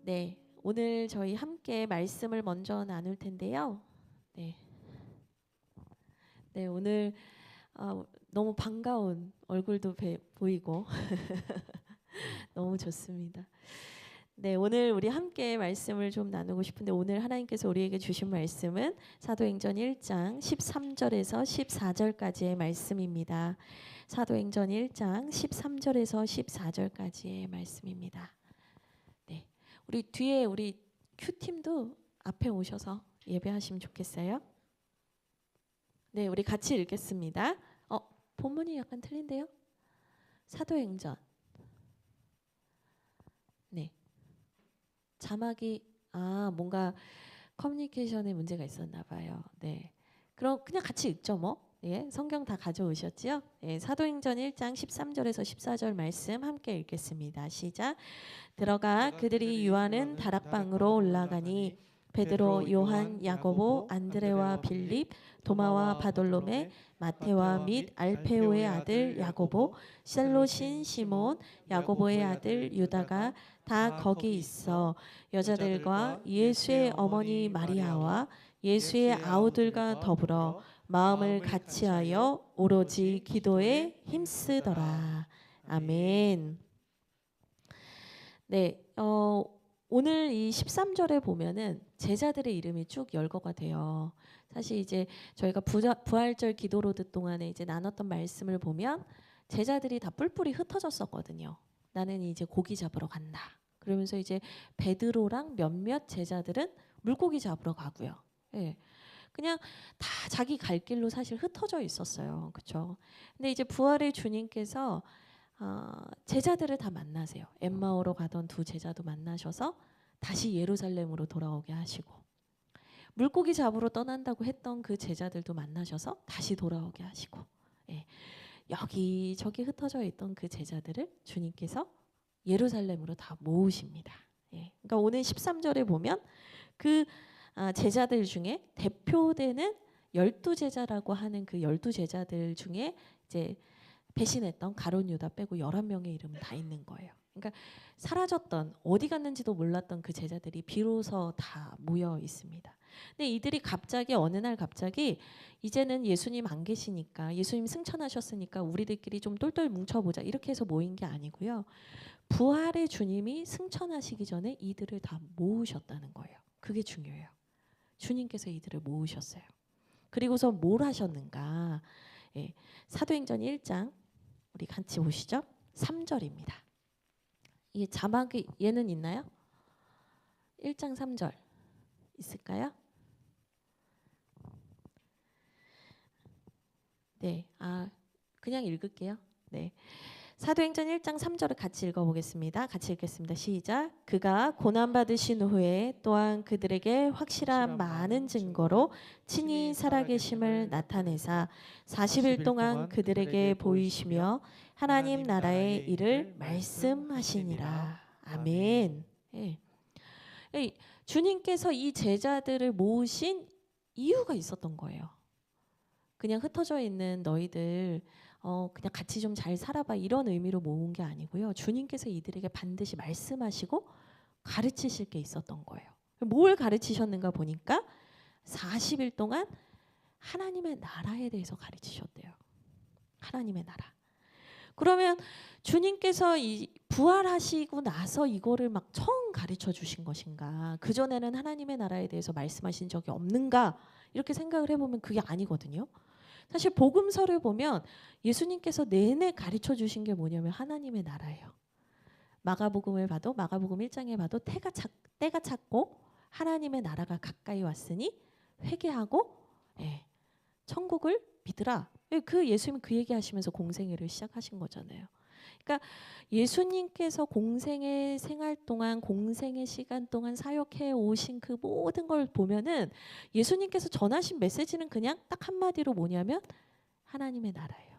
네, 오늘 저희 함께 말씀을 먼저 나눌 텐데요. 네, 네 오늘 너무 반가운 얼굴도 보이고 너무 좋습니다. 네, 오늘 우리 함께 말씀을 좀 나누고 싶은데 오늘 하나님께서 우리에게 주신 말씀은 사도행전 1장 13절에서 14절까지의 말씀입니다. 사도행전 1장 13절에서 14절까지의 말씀입니다. 네, 우리 뒤에 우리 큐팀도 앞에 오셔서 예배하시면 좋겠어요. 네, 우리 같이 읽겠습니다. 본문이 약간 틀린데요? 사도행전. 네, 자막이 뭔가 커뮤니케이션에 문제가 있었나 봐요. 네, 그럼 그냥 같이 읽죠 뭐. 예, 성경 다 가져오셨죠? 예, 사도행전 1장 13절에서 14절 말씀 함께 읽겠습니다. 시작. 들어가 그들이 유하는 다락방으로 올라가니 베드로, 요한, 야고보, 안드레와 빌립, 도마와 바돌로메, 마테와 및 알페오의 아들 야고보, 셀롯인 시몬, 야고보의 아들 유다가 다 거기 있어 여자들과 예수의 어머니 마리아와 예수의 아우들과 더불어 마음을 같이하여 오로지 기도에 힘쓰더라. 아멘. 네, 오늘 이 13절에 보면은 제자들의 이름이 쭉 열거가 돼요. 사실 이제 저희가 부활절 기도로드 동안에 이제 나눴던 말씀을 보면 제자들이 다 뿔뿔이 흩어졌었거든요. 나는 이제 고기 잡으러 간다. 그러면서 이제 베드로랑 몇몇 제자들은 물고기 잡으러 가고요. 예. 그냥 다 자기 갈 길로 사실 흩어져 있었어요. 그렇죠? 근데 이제 부활의 주님께서 제자들을 다 만나세요. 엠마오로 가던 두 제자도 만나셔서 다시 예루살렘으로 돌아오게 하시고 물고기 잡으러 떠난다고 했던 그 제자들도 만나셔서 다시 돌아오게 하시고 예, 여기저기 흩어져 있던 그 제자들을 주님께서 예루살렘으로 다 모으십니다. 예, 그러니까 오늘 13절에 보면 그 제자들 중에 대표되는 12제자라고 하는 그 12제자들 중에 이제 배신했던 가룟 유다 빼고 11명의 이름은 다 있는 거예요. 그러니까 사라졌던 어디 갔는지도 몰랐던 그 제자들이 비로소 다 모여 있습니다. 근데 이들이 갑자기 어느 날 갑자기 이제는 예수님 안 계시니까 예수님 승천하셨으니까 우리들끼리 좀 똘똘 뭉쳐보자 이렇게 해서 모인 게 아니고요. 부활의 주님이 승천하시기 전에 이들을 다 모으셨다는 거예요. 그게 중요해요. 주님께서 이들을 모으셨어요. 그리고서 뭘 하셨는가? 예, 사도행전 1장 우리 같이 보시죠. 3절입니다. 이 자막이 얘는 있나요? 1장 3절 있을까요? 네, 그냥 읽을게요. 네. 사도행전 1장 3절을 같이 읽어보겠습니다. 같이 읽겠습니다. 시작. 그가 고난받으신 후에 또한 그들에게 확실한 많은 증거로 친히 살아계심을 나타내사 40일 동안 그들에게 보이시며 하나님 나라의 일을 말씀하시니라. 아멘. 예. 주님께서 이 제자들을 모으신 이유가 있었던 거예요. 그냥 흩어져 있는 너희들 그냥 같이 좀 잘 살아봐 이런 의미로 모은 게 아니고요. 주님께서 이들에게 반드시 말씀하시고 가르치실 게 있었던 거예요. 뭘 가르치셨는가 보니까 40일 동안 하나님의 나라에 대해서 가르치셨대요. 하나님의 나라. 그러면 주님께서 이 부활하시고 나서 이거를 막 처음 가르쳐 주신 것인가? 그전에는 하나님의 나라에 대해서 말씀하신 적이 없는가? 이렇게 생각을 해보면 그게 아니거든요. 사실 복음서를 보면 예수님께서 내내 가르쳐 주신 게 뭐냐면 하나님의 나라예요. 마가복음을 봐도 마가복음 1장에 봐도 때가 찼고 하나님의 나라가 가까이 왔으니 회개하고 천국을 믿으라. 그 예수님은 그 얘기하시면서 공생애를 시작하신 거잖아요. 그러니까 예수님께서 공생의 생활 동안 공생의 시간 동안 사역해 오신 그 모든 걸 보면은 예수님께서 전하신 메시지는 그냥 딱 한마디로 뭐냐면 하나님의 나라예요.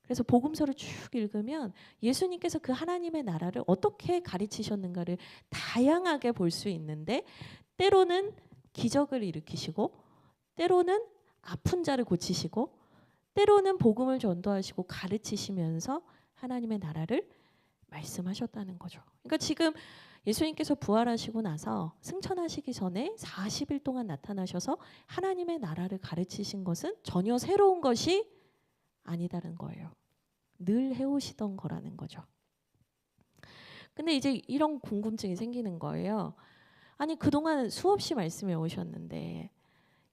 그래서 복음서를 쭉 읽으면 예수님께서 그 하나님의 나라를 어떻게 가르치셨는가를 다양하게 볼 수 있는데 때로는 기적을 일으키시고 때로는 아픈 자를 고치시고 때로는 복음을 전도하시고 가르치시면서 하나님의 나라를 말씀하셨다는 거죠. 그러니까 지금 예수님께서 부활하시고 나서 승천하시기 전에 40일 동안 나타나셔서 하나님의 나라를 가르치신 것은 전혀 새로운 것이 아니다는 거예요. 늘 해오시던 거라는 거죠. 근데 이제 이런 궁금증이 생기는 거예요. 아니 그동안 수없이 말씀해 오셨는데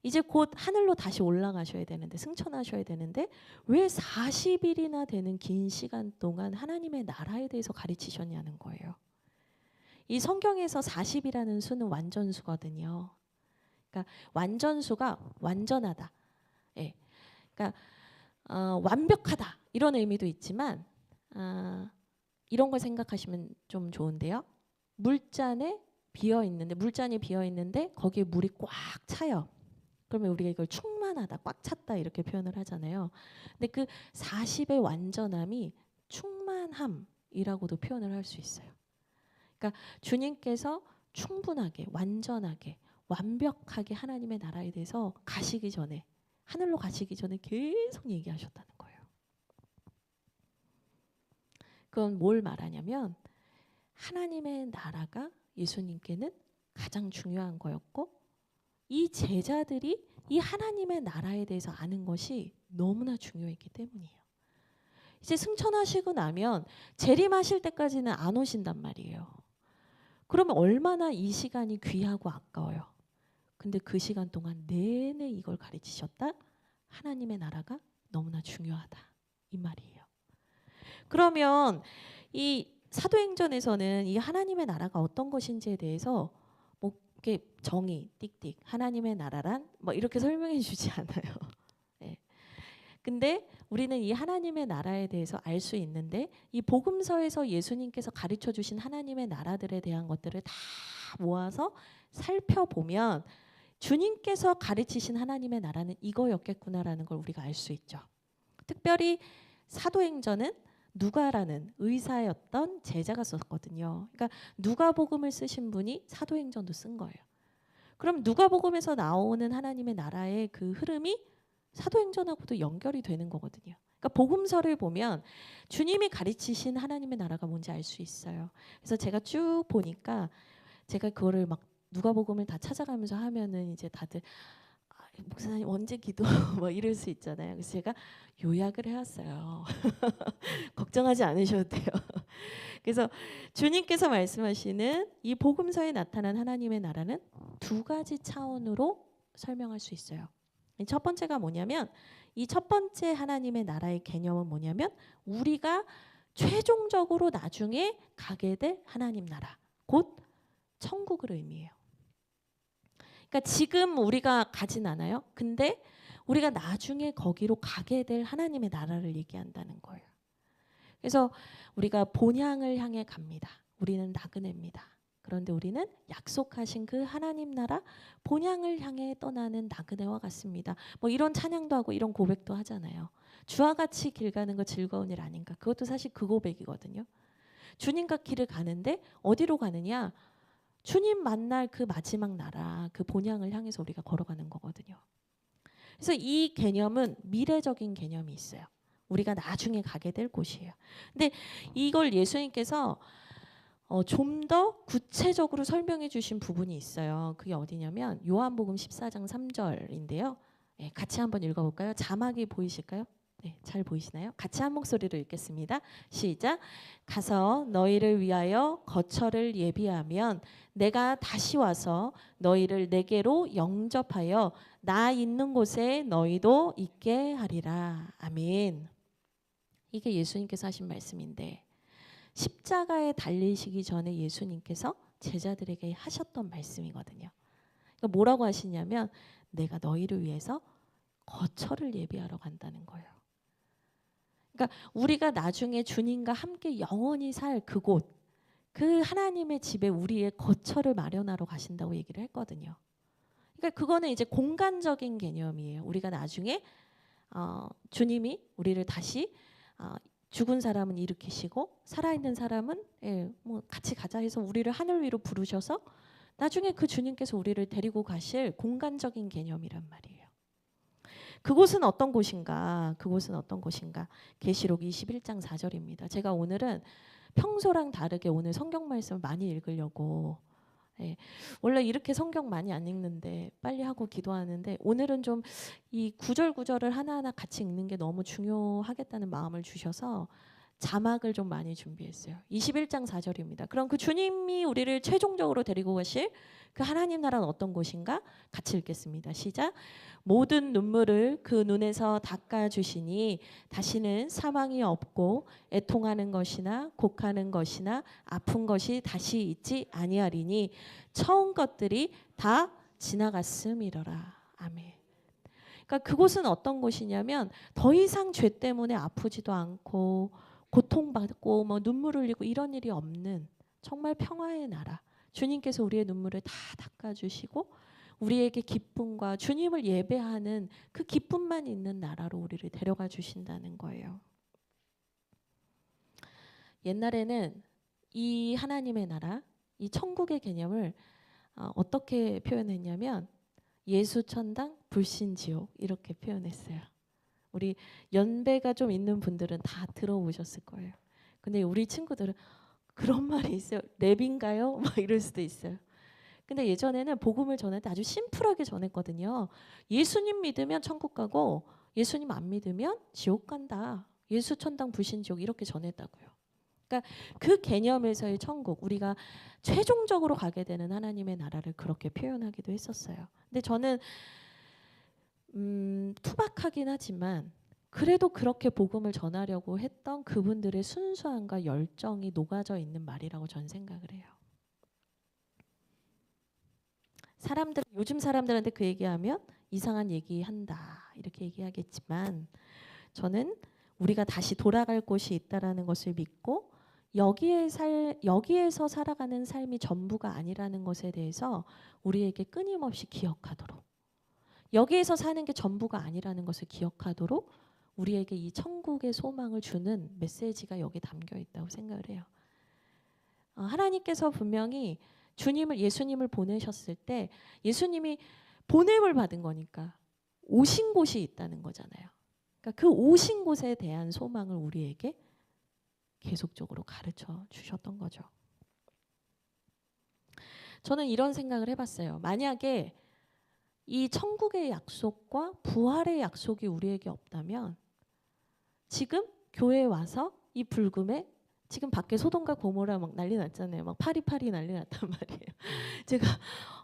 이제 곧 하늘로 다시 올라가셔야 되는데 승천하셔야 되는데 왜 40일이나 되는 긴 시간 동안 하나님의 나라에 대해서 가르치셨냐는 거예요. 이 성경에서 40이라는 수는 완전수거든요. 그러니까 완전수가 완전하다. 예. 그러니까 완벽하다 이런 의미도 있지만 이런 걸 생각하시면 좀 좋은데요. 물잔에 물잔이 비어 있는데 거기에 물이 꽉 차요. 그러면 우리가 이걸 충만하다, 꽉 찼다 이렇게 표현을 하잖아요. 근데 그 40의 완전함이 충만함이라고도 표현을 할 수 있어요. 그러니까 주님께서 충분하게, 완전하게, 완벽하게 하나님의 나라에 대해서 가시기 전에, 하늘로 가시기 전에 계속 얘기하셨다는 거예요. 그건 뭘 말하냐면 하나님의 나라가 예수님께는 가장 중요한 거였고 이 제자들이 이 하나님의 나라에 대해서 아는 것이 너무나 중요했기 때문이에요. 이제 승천하시고 나면 재림하실 때까지는 안 오신단 말이에요. 그러면 얼마나 이 시간이 귀하고 아까워요. 근데 그 시간 동안 내내 이걸 가르치셨다. 하나님의 나라가 너무나 중요하다. 이 말이에요. 그러면 이 사도행전에서는 이 하나님의 나라가 어떤 것인지에 대해서 뭐 이렇게 정의 띡띡 하나님의 나라란 뭐 이렇게 설명해 주지 않아요. 네. 근데 우리는 이 하나님의 나라에 대해서 알 수 있는데 이 복음서에서 예수님께서 가르쳐 주신 하나님의 나라들에 대한 것들을 다 모아서 살펴보면 주님께서 가르치신 하나님의 나라는 이거였겠구나라는 걸 우리가 알 수 있죠. 특별히 사도행전은 누가라는 의사였던 제자가 썼거든요. 그러니까 누가복음을 쓰신 분이 사도행전도 쓴 거예요. 그럼 누가복음에서 나오는 하나님의 나라의 그 흐름이 사도행전하고도 연결이 되는 거거든요. 그러니까 복음서를 보면 주님이 가르치신 하나님의 나라가 뭔지 알 수 있어요. 그래서 제가 쭉 보니까 제가 그거를 막 누가복음을 다 찾아가면서 하면은 이제 다들 목사님 언제 기도 뭐 이럴 수 있잖아요. 그래서 제가 요약을 해왔어요. 걱정하지 않으셔도 돼요. 그래서 주님께서 말씀하시는 이 복음서에 나타난 하나님의 나라는 두 가지 차원으로 설명할 수 있어요. 첫 번째가 뭐냐면 이 첫 번째 하나님의 나라의 개념은 뭐냐면 우리가 최종적으로 나중에 가게 될 하나님 나라 곧 천국을 의미해요. 그러니까 지금 우리가 가진 않아요. 근데 우리가 나중에 거기로 가게 될 하나님의 나라를 얘기한다는 거예요. 그래서 우리가 본향을 향해 갑니다. 우리는 나그네입니다. 그런데 우리는 약속하신 그 하나님 나라 본향을 향해 떠나는 나그네와 같습니다. 뭐 이런 찬양도 하고 이런 고백도 하잖아요. 주와 같이 길 가는 거 즐거운 일 아닌가. 그것도 사실 그 고백이거든요. 주님과 길을 가는데 어디로 가느냐? 주님 만날 그 마지막 나라, 그 본향을 향해서 우리가 걸어가는 거거든요. 그래서 이 개념은 미래적인 개념이 있어요. 우리가 나중에 가게 될 곳이에요. 근데 이걸 예수님께서 좀 더 구체적으로 설명해 주신 부분이 있어요. 그게 어디냐면 요한복음 14장 3절인데요. 네, 같이 한번 읽어볼까요? 자막이 보이실까요? 네, 잘 보이시나요? 같이 한 목소리로 읽겠습니다. 시작. 가서 너희를 위하여 거처를 예비하면 내가 다시 와서 너희를 내게로 영접하여 나 있는 곳에 너희도 있게 하리라. 아멘. 이게 예수님께서 하신 말씀인데 십자가에 달리시기 전에 예수님께서 제자들에게 하셨던 말씀이거든요. 그러니까 뭐라고 하시냐면 내가 너희를 위해서 거처를 예비하러 간다는 거예요. 그러니까 우리가 나중에 주님과 함께 영원히 살 그곳, 그 하나님의 집에 우리의 거처를 마련하러 가신다고 얘기를 했거든요. 그러니까 그거는 이제 공간적인 개념이에요. 우리가 나중에 주님이 우리를 다시 죽은 사람은 일으키시고 살아있는 사람은 뭐 같이 가자 해서 우리를 하늘 위로 부르셔서 나중에 그 주님께서 우리를 데리고 가실 공간적인 개념이란 말이에요. 그곳은 어떤 곳인가? 그곳은 어떤 곳인가? 계시록 21장 4절입니다. 제가 오늘은 평소랑 다르게 오늘 성경 말씀을 많이 읽으려고 예, 원래 이렇게 성경 많이 안 읽는데 빨리 하고 기도하는데 오늘은 좀 이 구절구절을 하나하나 같이 읽는 게 너무 중요하겠다는 마음을 주셔서 자막을 좀 많이 준비했어요. 21장 4절입니다. 그럼 그 주님이 우리를 최종적으로 데리고 가실 그 하나님 나라는 어떤 곳인가? 같이 읽겠습니다. 시작. 모든 눈물을 그 눈에서 닦아주시니 다시는 사망이 없고 애통하는 것이나 곡하는 것이나 아픈 것이 다시 있지 아니하리니 처음 것들이 다 지나갔음이러라. 아멘. 그러니까 그곳은 어떤 곳이냐면 더 이상 죄 때문에 아프지도 않고 고통받고 뭐 눈물 흘리고 이런 일이 없는 정말 평화의 나라. 주님께서 우리의 눈물을 다 닦아주시고 우리에게 기쁨과 주님을 예배하는 그 기쁨만 있는 나라로 우리를 데려가 주신다는 거예요. 옛날에는 이 하나님의 나라, 이 천국의 개념을 어떻게 표현했냐면 예수천당, 불신지옥 이렇게 표현했어요. 우리 연배가 좀 있는 분들은 다 들어보셨을 거예요. 근데 우리 친구들은 그런 말이 있어요. 랩인가요? 막 이럴 수도 있어요. 근데 예전에는 복음을 전할 때 아주 심플하게 전했거든요. 예수님 믿으면 천국 가고 예수님 안 믿으면 지옥 간다. 예수천당, 불신지옥 이렇게 전했다고요. 그러니까 그 개념에서의 천국, 우리가 최종적으로 가게 되는 하나님의 나라를 그렇게 표현하기도 했었어요. 근데 저는 투박하긴 하지만 그래도 그렇게 복음을 전하려고 했던 그분들의 순수함과 열정이 녹아져 있는 말이라고 저는 생각을 해요. 요즘 사람들한테 그 얘기하면 이상한 얘기한다 이렇게 얘기하겠지만 저는 우리가 다시 돌아갈 곳이 있다라는 것을 믿고 여기에서 살아가는 삶이 전부가 아니라는 것에 대해서 우리에게 끊임없이 기억하도록, 여기에서 사는 게 전부가 아니라는 것을 기억하도록 우리에게 이 천국의 소망을 주는 메시지가 여기 담겨 있다고 생각을 해요. 하나님께서 분명히 예수님을 보내셨을 때 예수님이 보냄을 받은 거니까 오신 곳이 있다는 거잖아요. 그러니까 그 오신 곳에 대한 소망을 우리에게 계속적으로 가르쳐 주셨던 거죠. 저는 이런 생각을 해봤어요. 만약에 이 천국의 약속과 부활의 약속이 우리에게 없다면 지금 교회에 와서 이 불금에 지금 밖에 소돔과 고모라 막 난리 났잖아요. 막 파리파리 난리 났단 말이에요. 제가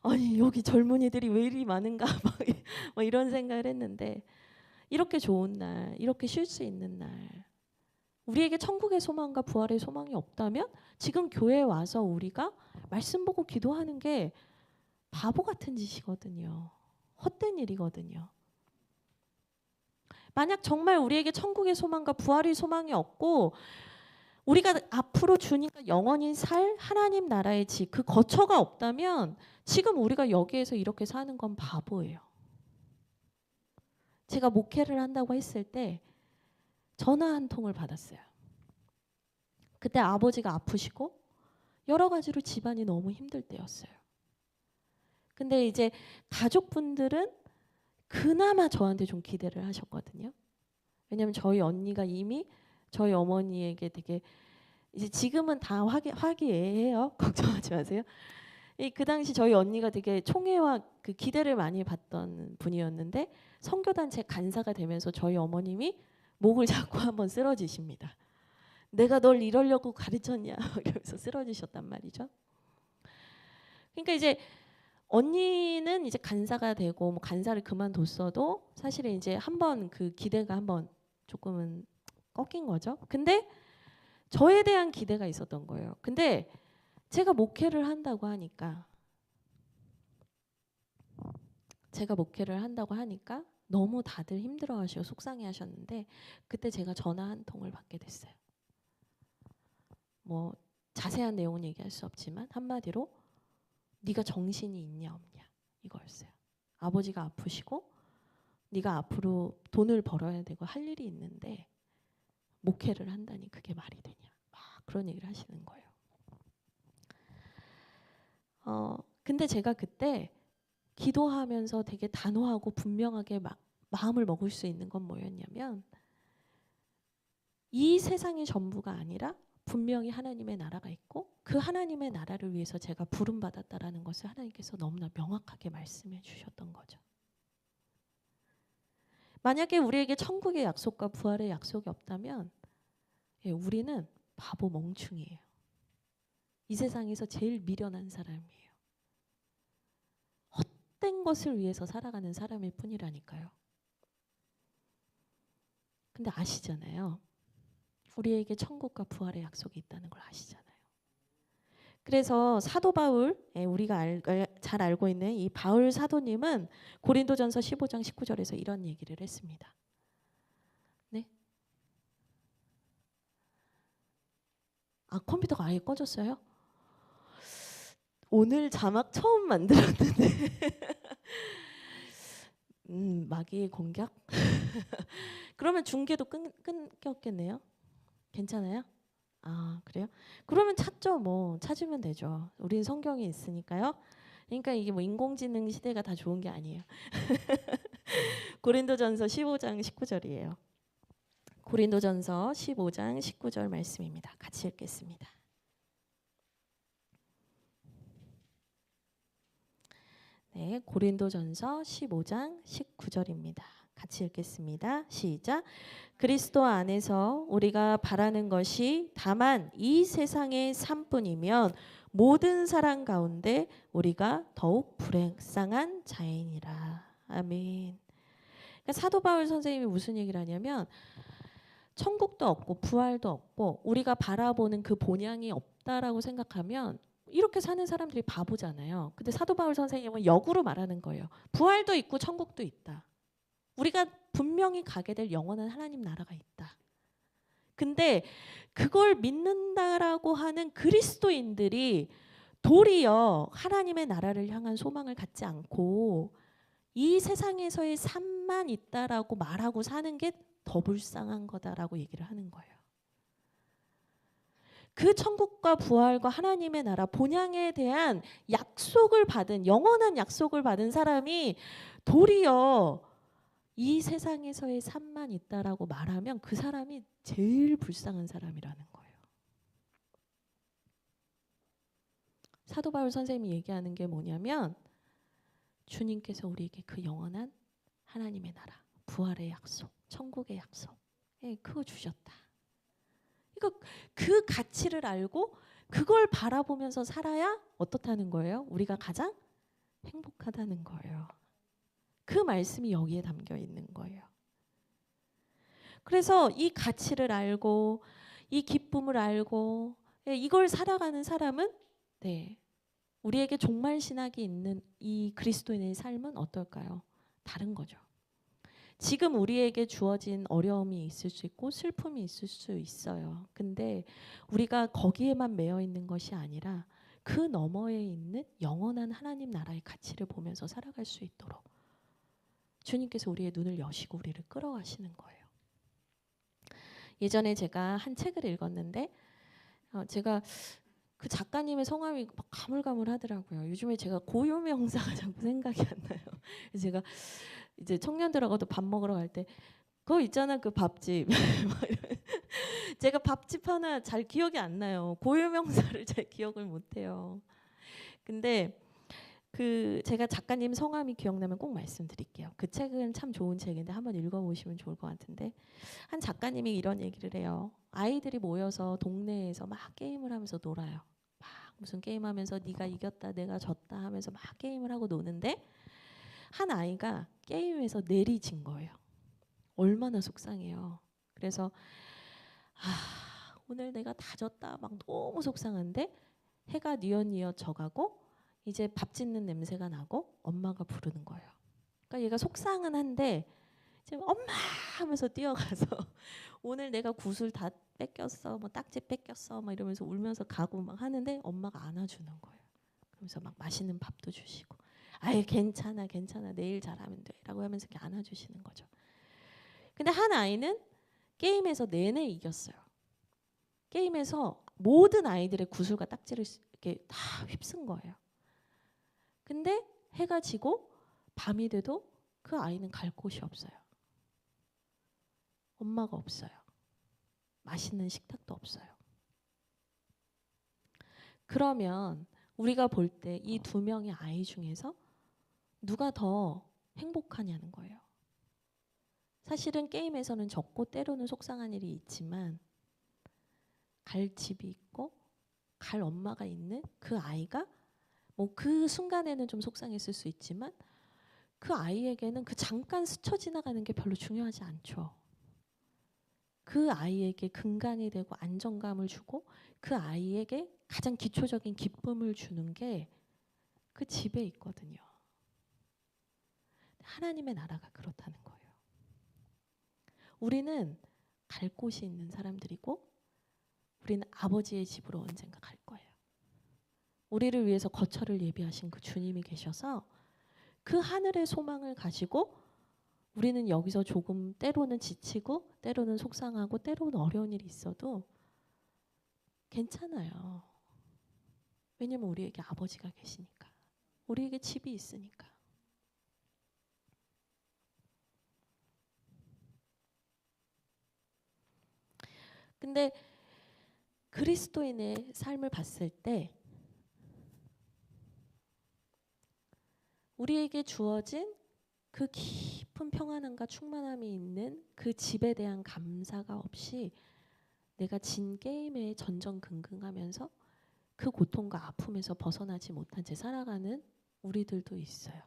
아니 여기 젊은이들이 왜 이리 많은가 막 이런 생각을 했는데 이렇게 좋은 날, 이렇게 쉴 수 있는 날 우리에게 천국의 소망과 부활의 소망이 없다면 지금 교회에 와서 우리가 말씀 보고 기도하는 게 바보 같은 짓이거든요. 헛된 일이거든요. 만약 정말 우리에게 천국의 소망과 부활의 소망이 없고 우리가 앞으로 주님과 영원히 살 하나님 나라의 집, 그 거처가 없다면 지금 우리가 여기에서 이렇게 사는 건 바보예요. 제가 목회를 한다고 했을 때 전화 한 통을 받았어요. 그때 아버지가 아프시고 여러 가지로 집안이 너무 힘들 때였어요. 근데 이제 가족분들은 그나마 저한테 좀 기대를 하셨거든요. 왜냐하면 저희 언니가 이미 저희 어머니에게 되게 이제 지금은 다 화기애애해요. 걱정하지 마세요. 그 당시 저희 언니가 되게 총애와 그 기대를 많이 받던 분이었는데 선교단체 간사가 되면서 저희 어머님이 목을 잡고 한번 쓰러지십니다. 내가 널 이러려고 가르쳤냐 이러면서 쓰러지셨단 말이죠. 그러니까 이제 언니는 이제 간사가 되고 뭐 간사를 그만뒀어도 사실은 이제 한번 그 기대가 한번 조금은 꺾인 거죠. 근데 저에 대한 기대가 있었던 거예요. 근데 제가 목회를 한다고 하니까 너무 다들 힘들어하시고 속상해하셨는데 그때 제가 전화 한 통을 받게 됐어요. 뭐 자세한 내용은 얘기할 수 없지만 한마디로 네가 정신이 있냐 없냐 이거였어요. 아버지가 아프시고 네가 앞으로 돈을 벌어야 되고 할 일이 있는데 목회를 한다니 그게 말이 되냐 막 그런 얘기를 하시는 거예요. 근데 제가 그때 기도하면서 되게 단호하고 분명하게 마음을 먹을 수 있는 건 뭐였냐면 이 세상이 전부가 아니라 분명히 하나님의 나라가 있고 그 하나님의 나라를 위해서 제가 부름받았다라는 것을 하나님께서 너무나 명확하게 말씀해 주셨던 거죠. 만약에 우리에게 천국의 약속과 부활의 약속이 없다면 우리는 바보 멍충이에요. 이 세상에서 제일 미련한 사람이에요. 헛된 것을 위해서 살아가는 사람일 뿐이라니까요. 근데 아시잖아요. 우리에게 천국과 부활의 약속이 있다는 걸 아시잖아요. 그래서 사도 바울, 우리가 잘 알고 있는 이 바울 사도님은 고린도전서 15장 19절에서 이런 얘기를 했습니다. 네? 컴퓨터가 아예 꺼졌어요? 오늘 자막 처음 만들었는데 마귀의 공격? 그러면 중계도 끊겼겠네요. 괜찮아요? 그래요? 그러면 찾죠. 뭐 찾으면 되죠. 우린 성경이 있으니까요. 그러니까 이게 뭐 인공지능 시대가 다 좋은 게 아니에요. 고린도전서 15장 19절이에요. 고린도전서 15장 19절 말씀입니다. 같이 읽겠습니다. 네, 고린도전서 15장 19절입니다. 같이 읽겠습니다. 시작. 그리스도 안에서 우리가 바라는 것이 다만 이 세상의 삶뿐이면 모든 사람 가운데 우리가 더욱 불쌍한 자이니라. 아멘. 그러니까 사도 바울 선생님이 무슨 얘기를 하냐면 천국도 없고 부활도 없고 우리가 바라보는 그 본향이 없다라고 생각하면 이렇게 사는 사람들이 바보잖아요. 근데 사도 바울 선생님은 역으로 말하는 거예요. 부활도 있고 천국도 있다. 우리가 분명히 가게 될 영원한 하나님 나라가 있다. 근데 그걸 믿는다라고 하는 그리스도인들이 도리어 하나님의 나라를 향한 소망을 갖지 않고 이 세상에서의 삶만 있다라고 말하고 사는 게 더 불쌍한 거다라고 얘기를 하는 거예요. 그 천국과 부활과 하나님의 나라 본향에 대한 약속을 받은 영원한 약속을 받은 사람이 도리어 이 세상에서의 삶만 있다라고 말하면 그 사람이 제일 불쌍한 사람이라는 거예요. 사도 바울 선생님이 얘기하는 게 뭐냐면 주님께서 우리에게 그 영원한 하나님의 나라, 부활의 약속, 천국의 약속, 그거 주셨다. 그러니까 그 가치를 알고 그걸 바라보면서 살아야 어떻다는 거예요? 우리가 가장 행복하다는 거예요. 그 말씀이 여기에 담겨 있는 거예요. 그래서 이 가치를 알고 이 기쁨을 알고 이걸 살아가는 사람은 우리에게 종말 신학이 있는 이 그리스도인의 삶은 어떨까요? 다른 거죠. 지금 우리에게 주어진 어려움이 있을 수 있고 슬픔이 있을 수 있어요. 근데 우리가 거기에만 매여 있는 것이 아니라 그 너머에 있는 영원한 하나님 나라의 가치를 보면서 살아갈 수 있도록 주님께서 우리의 눈을 여시고 우리를 끌어가시는 거예요. 예전에 제가 한 책을 읽었는데 제가 그 작가님의 성함이 막 가물가물하더라고요. 요즘에 제가 고유명사가 자꾸 생각이 안 나요. 그래서 제가 이제 청년들하고도 밥 먹으러 갈 때 그거 있잖아 그 밥집. 제가 밥집 하나 잘 기억이 안 나요. 고유명사를 잘 기억을 못해요. 근데 그 제가 작가님 성함이 기억나면 꼭 말씀드릴게요. 그 책은 참 좋은 책인데 한번 읽어보시면 좋을 것 같은데 한 작가님이 이런 얘기를 해요. 아이들이 모여서 동네에서 막 게임을 하면서 놀아요. 막 무슨 게임하면서 네가 이겼다 내가 졌다 하면서 막 게임을 하고 노는데 한 아이가 게임에서 내리진 거예요. 얼마나 속상해요. 그래서 오늘 내가 다 졌다 막 너무 속상한데 해가 뉘엿뉘엿 져가고 이제 밥 짓는 냄새가 나고 엄마가 부르는 거예요. 그러니까 얘가 속상은 한데 이제 엄마 하면서 뛰어가서 오늘 내가 구슬 다 뺏겼어, 뭐 딱지 뺏겼어, 막 이러면서 울면서 가고 막 하는데 엄마가 안아주는 거예요. 그러면서 막 맛있는 밥도 주시고, 아예 괜찮아, 괜찮아, 내일 잘하면 돼라고 하면서 이렇게 안아주시는 거죠. 근데 한 아이는 게임에서 내내 이겼어요. 게임에서 모든 아이들의 구슬과 딱지를 이렇게 다 휩쓴 거예요. 근데 해가 지고 밤이 돼도 그 아이는 갈 곳이 없어요. 엄마가 없어요. 맛있는 식탁도 없어요. 그러면 우리가 볼 때 이 두 명의 아이 중에서 누가 더 행복하냐는 거예요. 사실은 게임에서는 졌고 때로는 속상한 일이 있지만 갈 집이 있고 갈 엄마가 있는 그 아이가 뭐 그 순간에는 좀 속상했을 수 있지만 그 아이에게는 그 잠깐 스쳐 지나가는 게 별로 중요하지 않죠. 그 아이에게 근간이 되고 안정감을 주고 그 아이에게 가장 기초적인 기쁨을 주는 게 그 집에 있거든요. 하나님의 나라가 그렇다는 거예요. 우리는 갈 곳이 있는 사람들이고 우리는 아버지의 집으로 언젠가 갈 거예요. 우리를 위해서 거처를 예비하신 그 주님이 계셔서 그 하늘의 소망을 가지고 우리는 여기서 조금 때로는 지치고 때로는 속상하고 때로는 어려운 일이 있어도 괜찮아요. 왜냐면 우리에게 아버지가 계시니까. 우리에게 집이 있으니까. 근데 그리스도인의 삶을 봤을 때 우리에게 주어진 그 깊은 평안함과 충만함이 있는 그 집에 대한 감사가 없이 내가 진 게임에 전전긍긍하면서 그 고통과 아픔에서 벗어나지 못한 채 살아가는 우리들도 있어요.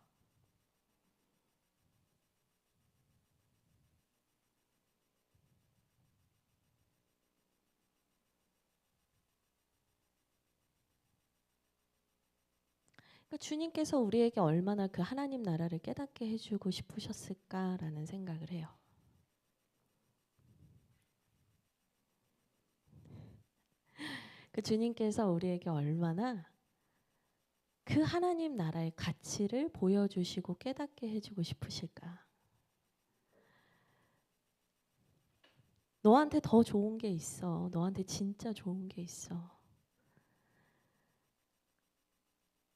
그러니까 주님께서 우리에게 얼마나 그 하나님 나라를 깨닫게 해주고 싶으셨을까라는 생각을 해요. 그 주님께서 우리에게 얼마나 그 하나님 나라의 가치를 보여주시고 깨닫게 해주고 싶으실까. 너한테 더 좋은 게 있어. 너한테 진짜 좋은 게 있어.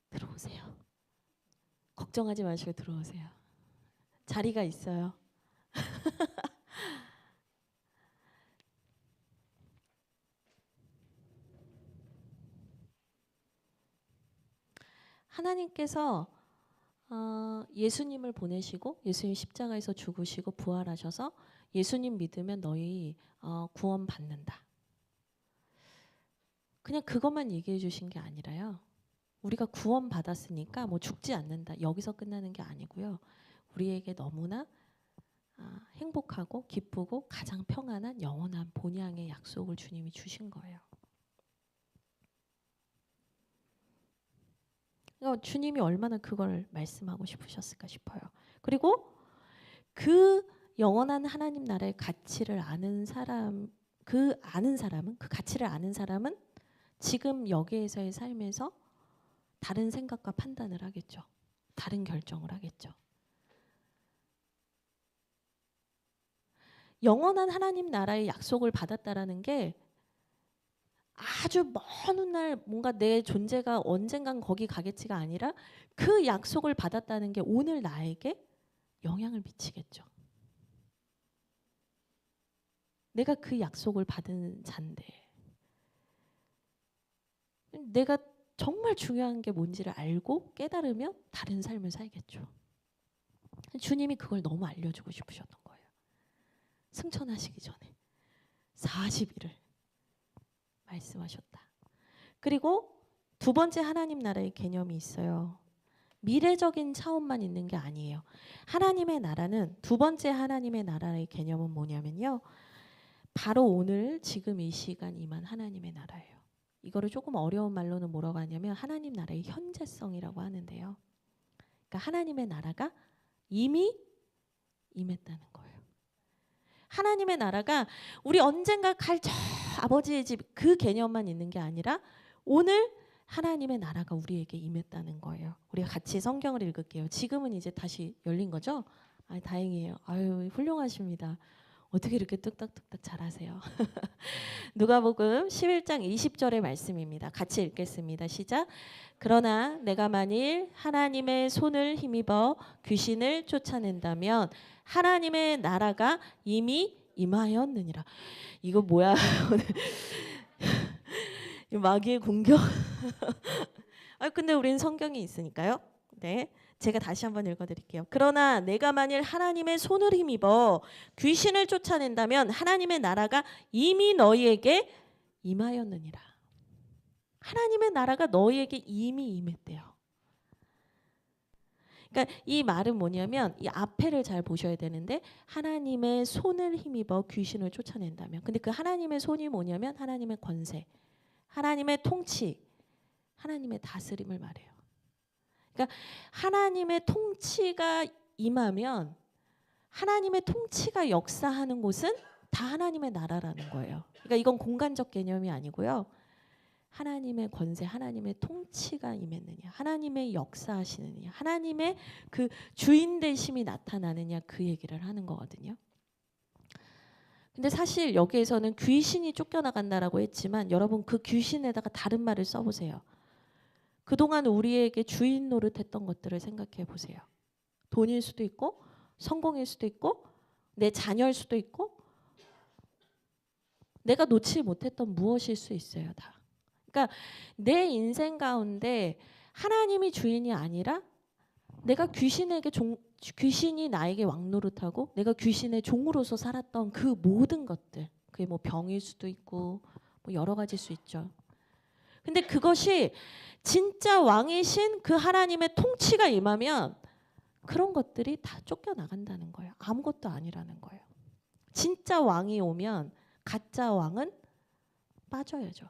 들어오세요. 걱정하지 마시고 들어오세요. 자리가 있어요. 하나님께서 예수님을 보내시고 예수님 십자가에서 죽으시고 부활하셔서 예수님 믿으면 너희 구원받는다. 그냥 그것만 얘기해 주신 게 아니라요. 우리가 구원받았으니까 뭐 죽지 않는다. 여기서 끝나는 게 아니고요. 우리에게 너무나 행복하고 기쁘고 가장 평안한 영원한 본향의 약속을 주님이 주신 거예요. 그러니까 주님이 얼마나 그걸 말씀하고 싶으셨을까 싶어요. 그리고 그 영원한 하나님 나라의 가치를 아는 사람, 그 가치를 아는 사람은 지금 여기에서의 삶에서 다른 생각과 판단을 하겠죠. 다른 결정을 하겠죠. 영원한 하나님 나라의 약속을 받았다라는 게 아주 먼 훗날 뭔가 내 존재가 언젠간 거기 가겠지가 아니라 그 약속을 받았다는 게 오늘 나에게 영향을 미치겠죠. 내가 그 약속을 받은 자인데 내가 정말 중요한 게 뭔지를 알고 깨달으면 다른 삶을 살겠죠. 주님이 그걸 너무 알려주고 싶으셨던 거예요. 승천하시기 전에 40일을 말씀하셨다. 그리고 두 번째 하나님 나라의 개념이 있어요. 미래적인 차원만 있는 게 아니에요. 하나님의 나라는 두 번째 하나님의 나라의 개념은 뭐냐면요. 바로 오늘 지금 이 시간 임한 하나님의 나라예요. 이거를 조금 어려운 말로는 뭐라고 하냐면 하나님 나라의 현재성이라고 하는데요. 그러니까 하나님의 나라가 이미 임했다는 거예요. 하나님의 나라가 우리 언젠가 갈 저 아버지의 집 그 개념만 있는 게 아니라 오늘 하나님의 나라가 우리에게 임했다는 거예요. 우리가 같이 성경을 읽을게요. 지금은 이제 다시 열린 거죠? 다행이에요. 아유, 훌륭하십니다. 어떻게 이렇게 뚝딱뚝딱 잘하세요? 누가복음 11장 20절의 말씀입니다. 같이 읽겠습니다. 시작. 그러나 내가 만일 하나님의 손을 힘입어 귀신을 쫓아낸다면 하나님의 나라가 이미 임하였느니라. 이거 뭐야? 이 마귀의 공격. 아 근데 우리는 성경이 있으니까요. 네. 제가 다시 한번 읽어드릴게요. 그러나 내가 만일 하나님의 손을 힘입어 귀신을 쫓아낸다면 하나님의 나라가 이미 너희에게 임하였느니라. 하나님의 나라가 너희에게 이미 임했대요. 그러니까 이 말은 뭐냐면 이 앞에를 잘 보셔야 되는데 하나님의 손을 힘입어 귀신을 쫓아낸다면 근데 그 하나님의 손이 뭐냐면 하나님의 권세, 하나님의 통치, 하나님의 다스림을 말해요. 그러니까 하나님의 통치가 임하면 하나님의 통치가 역사하는 곳은 다 하나님의 나라라는 거예요. 그러니까 이건 공간적 개념이 아니고요. 하나님의 권세, 하나님의 통치가 임했느냐, 하나님의 역사하시느냐, 하나님의 그 주인 되심이 나타나느냐 그 얘기를 하는 거거든요. 근데 사실 여기에서는 귀신이 쫓겨나간다라고 했지만 여러분 그 귀신에다가 다른 말을 써보세요. 그동안 우리에게 주인 노릇했던 것들을 생각해 보세요. 돈일 수도 있고 성공일 수도 있고 내 자녀일 수도 있고 내가 놓지 못했던 무엇일 수 있어요. 다. 그러니까 내 인생 가운데 하나님이 주인이 아니라 내가 귀신이 나에게 왕노릇하고 내가 귀신의 종으로서 살았던 그 모든 것들 그게 뭐 병일 수도 있고 뭐 여러 가지일 수 있죠. 근데 그것이 진짜 왕이신 그 하나님의 통치가 임하면 그런 것들이 다 쫓겨나간다는 거예요. 아무것도 아니라는 거예요. 진짜 왕이 오면 가짜 왕은 빠져야죠.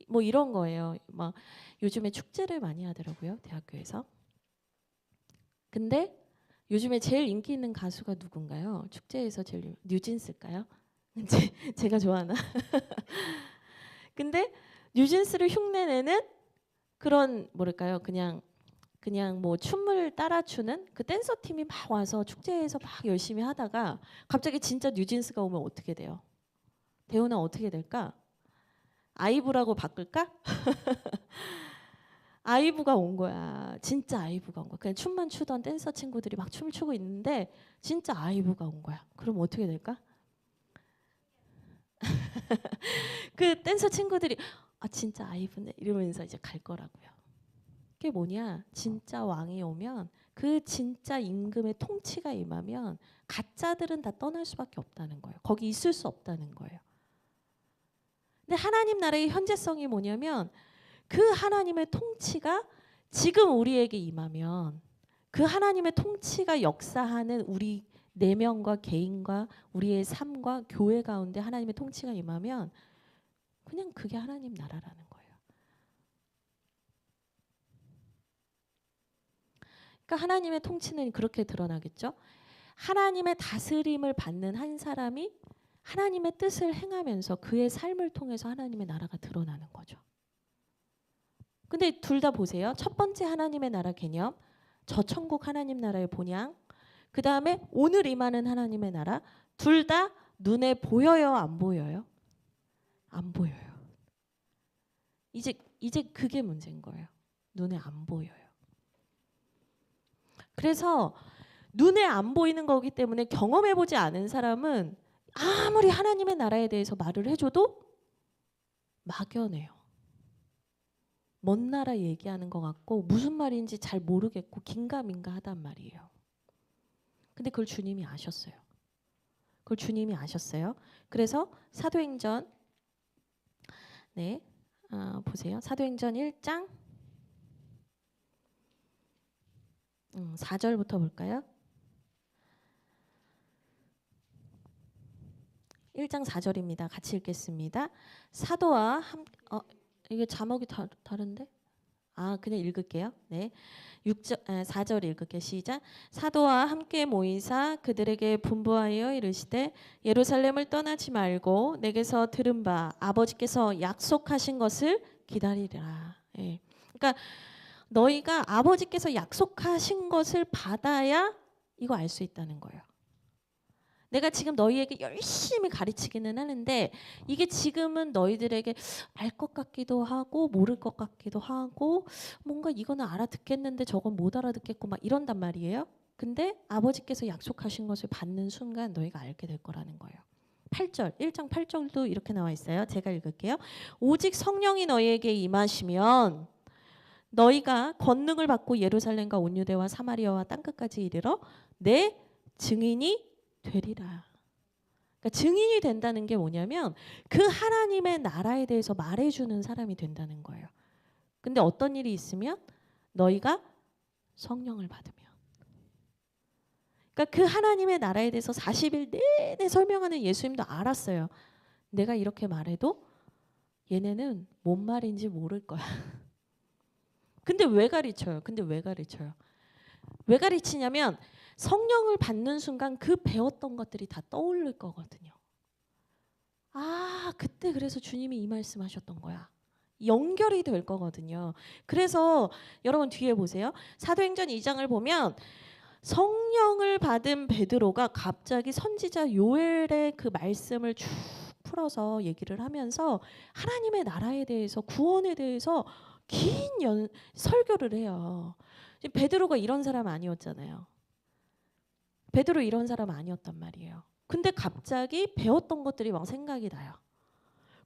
뭐 이런 거예요. 막 요즘에 축제를 많이 하더라고요. 대학교에서. 근데 요즘에 제일 인기 있는 가수가 누군가요? 축제에서 제일 뉴진스일까요? 제가 좋아하나? 근데 뉴진스를 흉내내는 그런 뭐랄까요? 그냥 뭐 춤을 따라 추는 그 댄서 팀이 막 와서 축제에서 막 열심히 하다가 갑자기 진짜 뉴진스가 오면 어떻게 돼요? 대우는 어떻게 될까? 아이브라고 바꿀까? 아이브가 온 거야. 진짜 아이브가 온 거야. 그냥 춤만 추던 댄서 친구들이 막 춤을 추고 있는데 진짜 아이브가 온 거야. 그럼 어떻게 될까? 그 댄서 친구들이 아 진짜 아이브네 이러면서 이제 갈 거라고요. 그게 뭐냐? 진짜 왕이 오면 그 진짜 임금의 통치가 임하면 가짜들은 다 떠날 수밖에 없다는 거예요. 거기 있을 수 없다는 거예요. 근데 하나님 나라의 현재성이 뭐냐면 그 하나님의 통치가 지금 우리에게 임하면 그 하나님의 통치가 역사하는 우리 내면과 개인과 우리의 삶과 교회 가운데 하나님의 통치가 임하면 그냥 그게 하나님 나라라는 거예요. 그러니까 하나님의 통치는 그렇게 드러나겠죠. 하나님의 다스림을 받는 한 사람이 하나님의 뜻을 행하면서 그의 삶을 통해서 하나님의 나라가 드러나는 거죠. 근데 둘 다 보세요. 첫 번째 하나님의 나라 개념, 저 천국 하나님 나라의 본향, 그 다음에 오늘 임하는 하나님의 나라, 둘 다 눈에 보여요, 안 보여요? 안 보여요. 이제 그게 문제인 거예요. 눈에 안 보여요. 그래서 눈에 안 보이는 거기 때문에 경험해보지 않은 사람은 아무리 하나님의 나라에 대해서 말을 해줘도 막연해요. 먼 나라 얘기하는 것 같고 무슨 말인지 잘 모르겠고 긴가민가 하단 말이에요. 근데 그걸 주님이 아셨어요. 그걸 주님이 아셨어요. 그래서 사도행전 네 보세요. 사도행전 1장 4절부터 볼까요? 1장 4절입니다. 같이 읽겠습니다. 사도와 이게 자막이 다른데? 그냥 읽을게요. 네. 4절 읽을게요. 시작. 사도와 함께 모이사 그들에게 분부하여 이르시되 예루살렘을 떠나지 말고 내게서 들은 바 아버지께서 약속하신 것을 기다리라. 예. 그러니까 너희가 아버지께서 약속하신 것을 받아야 이거 알 수 있다는 거예요. 내가 지금 너희에게 열심히 가르치기는 하는데 이게 지금은 너희들에게 알 것 같기도 하고 모를 것 같기도 하고 뭔가 이거는 알아듣겠는데 저건 못 알아듣겠고 막 이런단 말이에요. 근데 아버지께서 약속하신 것을 받는 순간 너희가 알게 될 거라는 거예요. 8절, 1장 8절도 이렇게 나와 있어요. 제가 읽을게요. 오직 성령이 너희에게 임하시면 너희가 권능을 받고 예루살렘과 온 유대와 사마리아와 땅끝까지 이르러 내 증인이 되리라. 그러니까 증인이 된다는 게 뭐냐면 그 하나님의 나라에 대해서 말해주는 사람이 된다는 거예요. 근데 어떤 일이 있으면 너희가 성령을 받으면, 그러니까 그 하나님의 나라에 대해서 40일 내내 설명하는 예수님도 알았어요. 내가 이렇게 말해도 얘네는 뭔 말인지 모를 거야. 근데 왜 가르쳐요? 왜 가르치냐면 성령을 받는 순간 그 배웠던 것들이 다 떠오를 거거든요. 아, 그때 그래서 주님이 이 말씀하셨던 거야. 연결이 될 거거든요. 그래서 여러분 뒤에 보세요. 사도행전 2장을 보면 성령을 받은 베드로가 갑자기 선지자 요엘의 그 말씀을 쭉 풀어서 얘기를 하면서 하나님의 나라에 대해서, 구원에 대해서 긴 설교를 해요. 베드로가 이런 사람 아니었잖아요. 베드로 이런 사람 아니었단 말이에요. 근데 갑자기 배웠던 것들이 막 생각이 나요.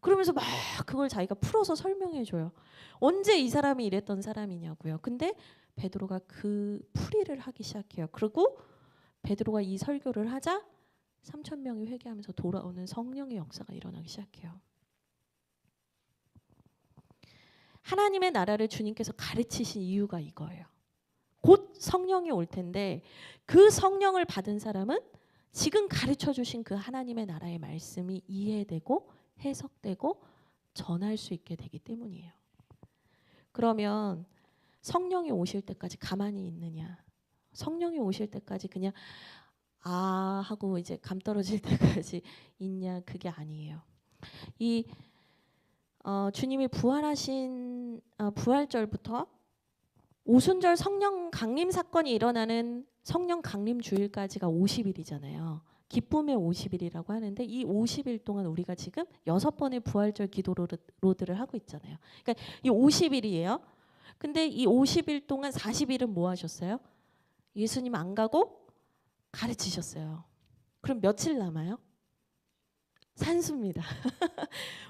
그러면서 막 그걸 자기가 풀어서 설명해 줘요. 언제 이 사람이 이랬던 사람이냐고요. 근데 베드로가 그 풀이를 하기 시작해요. 그리고 베드로가 이 설교를 하자 3,000명이 회개하면서 돌아오는 성령의 역사가 일어나기 시작해요. 하나님의 나라를 주님께서 가르치신 이유가 이거예요. 곧 성령이 올 텐데 그 성령을 받은 사람은 지금 가르쳐 주신 그 하나님의 나라의 말씀이 이해되고 해석되고 전할 수 있게 되기 때문이에요. 그러면 성령이 오실 때까지 가만히 있느냐? 성령이 오실 때까지 그냥 아 하고 이제 감 떨어질 때까지 있냐? 그게 아니에요. 이 주님이 부활하신 부활절부터 오순절 성령 강림 사건이 일어나는 성령 강림 주일까지가 50일이잖아요. 기쁨의 50일이라고 하는데 이 50일 동안 우리가 지금 6번의 부활절 기도로드를 하고 있잖아요. 그러니까 이 50일이에요. 근데 이 50일 동안 40일은 뭐 하셨어요? 예수님 안 가고 가르치셨어요. 그럼 며칠 남아요? 산수입니다.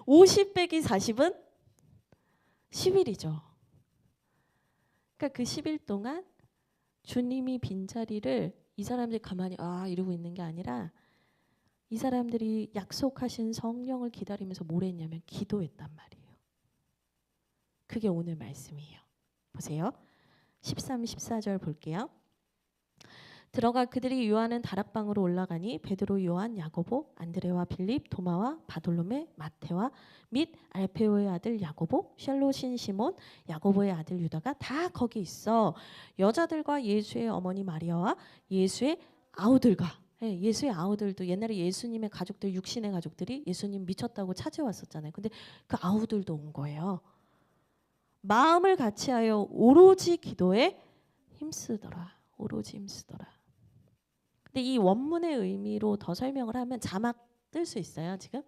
50 빼기 40은 10일이죠. 그러니까 그 10일 동안 주님이 빈자리를 이 사람들이 가만히 이러고 있는 게 아니라 이 사람들이 약속하신 성령을 기다리면서 뭘 했냐면 기도했단 말이에요. 그게 오늘 말씀이에요. 보세요. 13, 14절 볼게요. 들어가 그들이 요한은 다락방으로 올라가니 베드로, 요한, 야고보, 안드레와 빌립, 도마와 바돌로메, 마테와 및 알페오의 아들 야고보, 샬롯인 시몬, 야고보의 아들 유다가 다 거기 있어. 여자들과 예수의 어머니 마리아와 예수의 아우들과, 예수의 아우들도 옛날에 예수님의 가족들, 육신의 가족들이 예수님 미쳤다고 찾아왔었잖아요. 근데 그 아우들도 온 거예요. 마음을 같이하여 오로지 기도에 힘쓰더라. 오로지 힘쓰더라. 근데 이 원문의 의미로 더 설명을 하면 자막 뜰 수 있어요, 지금?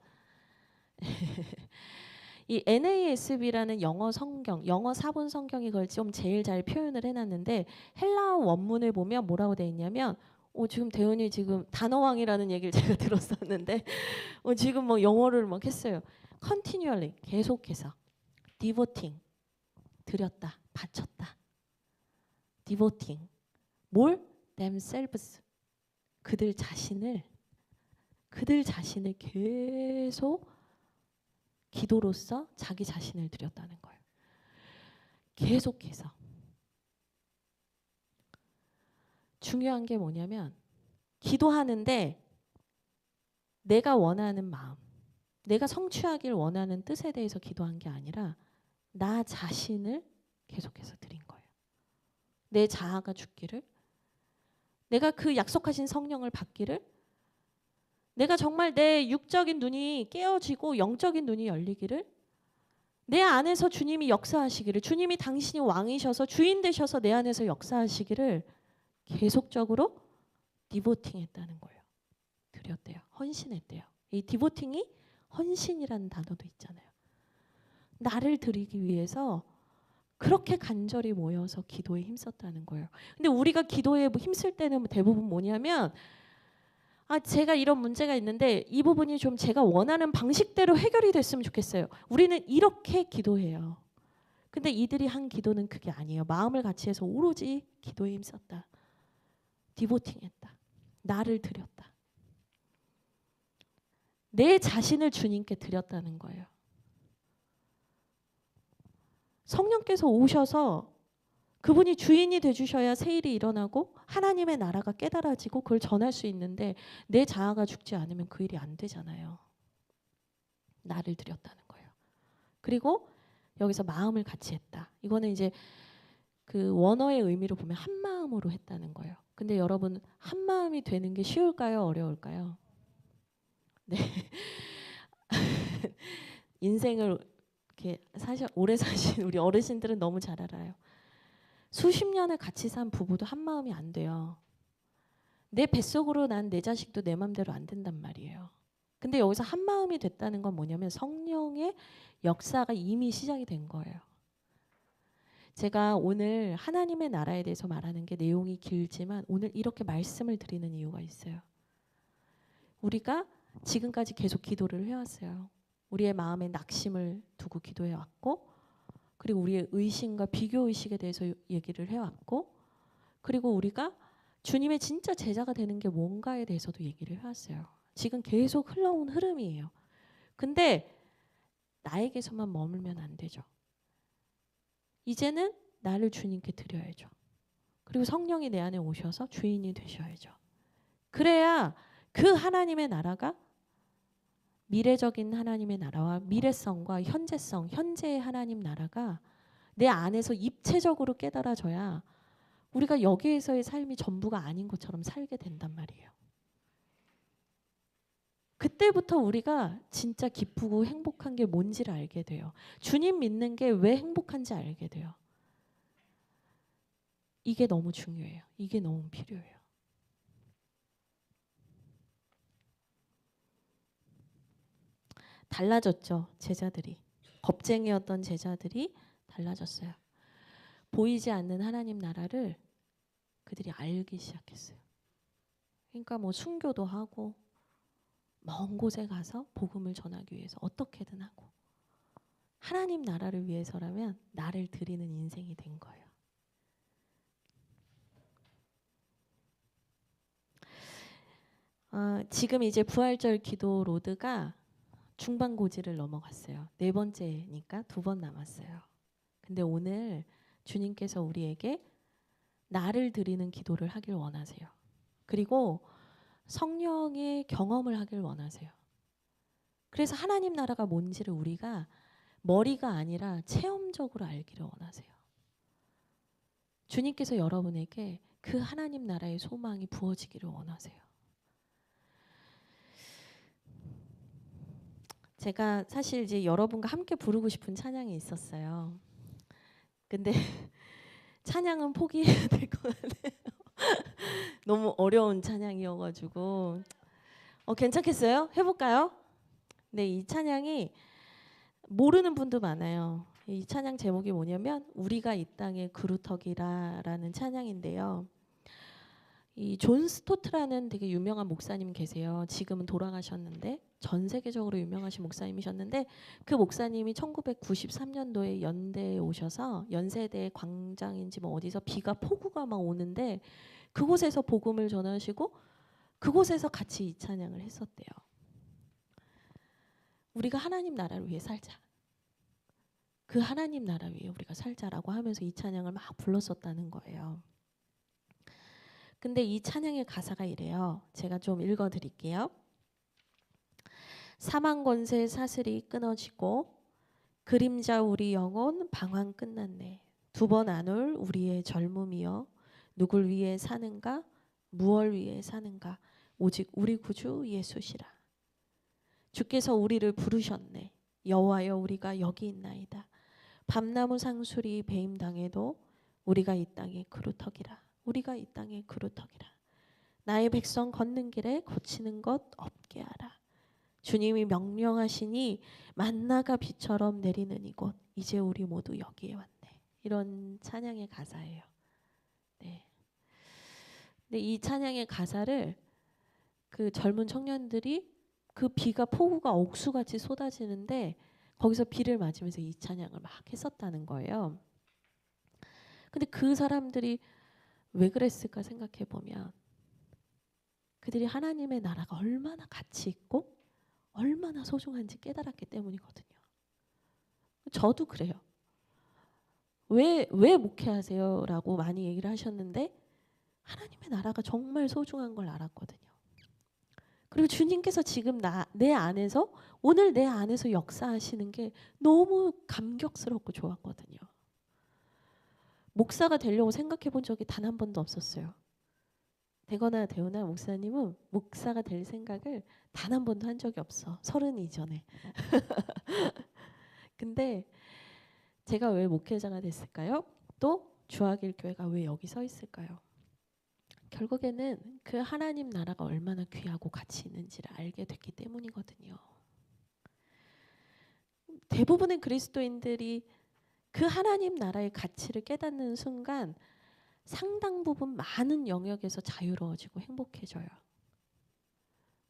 이 NASB라는 영어 성경, 영어 사본 성경이 그걸 좀 제일 잘 표현을 해놨는데 헬라어 원문을 보면 뭐라고 돼 있냐면 지금 대은이 지금 단어왕이라는 얘기를 제가 들었었는데 지금 뭐 영어를 막 했어요. continually, 계속해서 devoting, 드렸다, 바쳤다. devoting, 뭘? themselves, 그들 자신을 계속 기도로서 자기 자신을 드렸다는 거예요. 계속해서. 중요한 게 뭐냐면 기도하는데 내가 원하는 마음, 내가 성취하길 원하는 뜻에 대해서 기도한 게 아니라 나 자신을 계속해서 드린 거예요. 내 자아가 죽기를, 내가 그 약속하신 성령을 받기를, 내가 정말 내 육적인 눈이 깨어지고 영적인 눈이 열리기를, 내 안에서 주님이 역사하시기를, 주님이 당신이 왕이셔서 주인 되셔서 내 안에서 역사하시기를 계속적으로 디보팅했다는 거예요. 드렸대요. 헌신했대요. 이 디보팅이 헌신이라는 단어도 있잖아요. 나를 드리기 위해서 그렇게 간절히 모여서 기도에 힘썼다는 거예요. 근데 우리가 기도에 힘쓸 때는 대부분 뭐냐면 제가 이런 문제가 있는데 이 부분이 좀 제가 원하는 방식대로 해결이 됐으면 좋겠어요. 우리는 이렇게 기도해요. 근데 이들이 한 기도는 그게 아니에요. 마음을 같이 해서 오로지 기도에 힘썼다. 디보팅했다. 나를 드렸다. 내 자신을 주님께 드렸다는 거예요. 성령께서 오셔서 그분이 주인이 되주셔야 새 일이 일어나고 하나님의 나라가 깨달아지고 그걸 전할 수 있는데 내 자아가 죽지 않으면 그 일이 안 되잖아요. 나를 드렸다는 거예요. 그리고 여기서 마음을 같이 했다. 이거는 이제 그 원어의 의미로 보면 한 마음으로 했다는 거예요. 근데 여러분 한 마음이 되는 게 쉬울까요? 어려울까요? 네. 인생을 이렇게 오래 사신 우리 어르신들은 너무 잘 알아요. 수십 년을 같이 산 부부도 한 마음이 안 돼요. 내 뱃속으로 난 내 자식도 내 맘대로 안 된단 말이에요. 근데 여기서 한 마음이 됐다는 건 뭐냐면 성령의 역사가 이미 시작이 된 거예요. 제가 오늘 하나님의 나라에 대해서 말하는 게 내용이 길지만 오늘 이렇게 말씀을 드리는 이유가 있어요. 우리가 지금까지 계속 기도를 해왔어요. 우리의 마음에 낙심을 두고 기도해왔고 그리고 우리의 의심과 비교의식에 대해서 얘기를 해왔고 그리고 우리가 주님의 진짜 제자가 되는 게 뭔가에 대해서도 얘기를 해왔어요. 지금 계속 흘러온 흐름이에요. 근데 나에게서만 머물면 안 되죠. 이제는 나를 주님께 드려야죠. 그리고 성령이 내 안에 오셔서 주인이 되셔야죠. 그래야 그 하나님의 나라가 미래적인 하나님의 나라와 미래성과 현재성, 현재의 하나님 나라가 내 안에서 입체적으로 깨달아져야 우리가 여기에서의 삶이 전부가 아닌 것처럼 살게 된단 말이에요. 그때부터 우리가 진짜 기쁘고 행복한 게 뭔지를 알게 돼요. 주님 믿는 게 왜 행복한지 알게 돼요. 이게 너무 중요해요. 이게 너무 필요해요. 달라졌죠. 제자들이. 겁쟁이였던 제자들이 달라졌어요. 보이지 않는 하나님 나라를 그들이 알기 시작했어요. 그러니까 뭐 순교도 하고 먼 곳에 가서 복음을 전하기 위해서 어떻게든 하고 하나님 나라를 위해서라면 나를 드리는 인생이 된 거예요. 지금 이제 부활절 기도 로드가 중반고지를 넘어갔어요. 4번째니까 2번 남았어요. 근데 오늘 주님께서 우리에게 나를 드리는 기도를 하길 원하세요. 그리고 성령의 경험을 하길 원하세요. 그래서 하나님 나라가 뭔지를 우리가 머리가 아니라 체험적으로 알기를 원하세요. 주님께서 여러분에게 그 하나님 나라의 소망이 부어지기를 원하세요. 제가 사실 이제 여러분과 함께 부르고 싶은 찬양이 있었어요. 근데 찬양은 포기해야 될 것 같아요. 너무 어려운 찬양이어가지고 괜찮겠어요? 해볼까요? 네, 이 찬양이 모르는 분도 많아요. 이 찬양 제목이 뭐냐면 우리가 이 땅의 그루터기라라는 찬양인데요. 이 존 스토트라는 되게 유명한 목사님 계세요. 지금은 돌아가셨는데 전 세계적으로 유명하신 목사님이셨는데 그 목사님이 1993년도에 연대에 오셔서 연세대 광장인지 뭐 어디서 비가 폭우가 막 오는데 그곳에서 복음을 전하시고 그곳에서 같이 이 찬양을 했었대요. 우리가 하나님 나라를 위해 살자. 그 하나님 나라 위에 우리가 살자라고 하면서 이 찬양을 막 불렀었다는 거예요. 근데 이 찬양의 가사가 이래요. 제가 좀 읽어드릴게요. 사망 권세 사슬이 끊어지고 그림자 우리 영혼 방황 끝났네. 2번 안 올 우리의 젊음이여 누굴 위해 사는가 무얼 위해 사는가 오직 우리 구주 예수시라. 주께서 우리를 부르셨네. 여호와여 우리가 여기 있나이다. 밤나무 상수리 배임당해도 우리가 이 땅의 그루터기라. 우리가 이 땅의 그루터기라. 나의 백성 걷는 길에 고치는 것 없게 하라. 주님이 명령하시니 만나가 비처럼 내리는 이곳 이제 우리 모두 여기에 왔네. 이런 찬양의 가사예요. 네. 근데 이 찬양의 가사를 그 젊은 청년들이 그 비가 폭우가 억수같이 쏟아지는데 거기서 비를 맞으면서 이 찬양을 막 했었다는 거예요. 근데 그 사람들이 왜 그랬을까 생각해 보면 그들이 하나님의 나라가 얼마나 가치 있고 얼마나 소중한지 깨달았기 때문이거든요. 저도 그래요. 왜 목회하세요? 라고 많이 얘기를 하셨는데 하나님의 나라가 정말 소중한 걸 알았거든요. 그리고 주님께서 지금 내 안에서 오늘 내 안에서 역사하시는 게 너무 감격스럽고 좋았거든요. 목사가 되려고 생각해 본 적이 단 한 번도 없었어요. 되거나 되오나 목사님은 목사가 될 생각을 단 한 번도 한 적이 없어. 30 이전에. 근데 제가 왜 목회자가 됐을까요? 또 주하길 교회가 왜 여기 서 있을까요? 결국에는 그 하나님 나라가 얼마나 귀하고 가치 있는지를 알게 됐기 때문이거든요. 대부분의 그리스도인들이 그 하나님 나라의 가치를 깨닫는 순간 상당 부분 많은 영역에서 자유로워지고 행복해져요.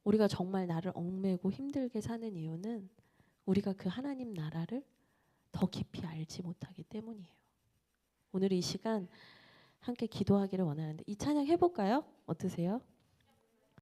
우리가 정말 나를 얽매고 힘들게 사는 이유는 우리가 그 하나님 나라를 더 깊이 알지 못하기 때문이에요. 오늘 이 시간 함께 기도하기를 원하는데 이 찬양 해볼까요? 어떠세요?